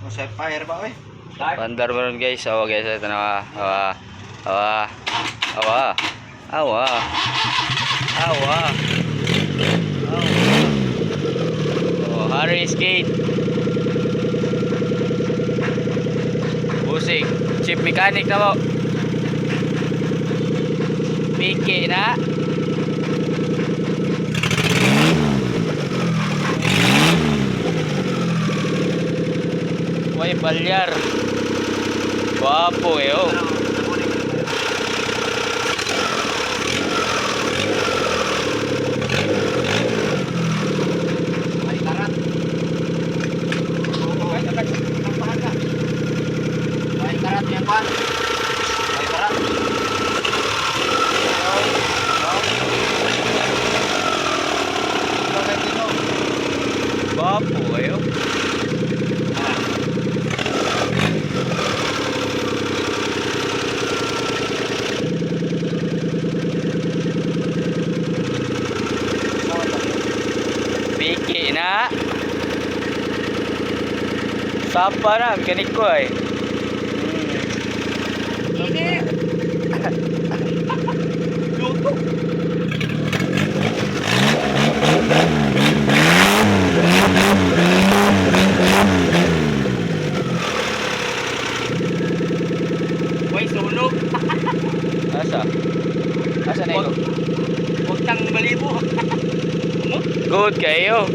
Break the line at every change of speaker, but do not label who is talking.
Sa fire ba eh?
Pandar mo ron guys. Awa guys. Ito na. Awa. Awa. Awa. Awa. Awa. Oh, Harry's Gate. Busing. Chief mechanic na mo. Piki na. Way balyar. Guwapo eh oh.
May karat. May karat yan pa. May karat.
Guwapo eh oh. Piki na. Sapa na, mekanik ko eh.
Ini. Luto. Way sunog.
Asa? Asa na ito?
Huwag kang malibo.
Good kayo.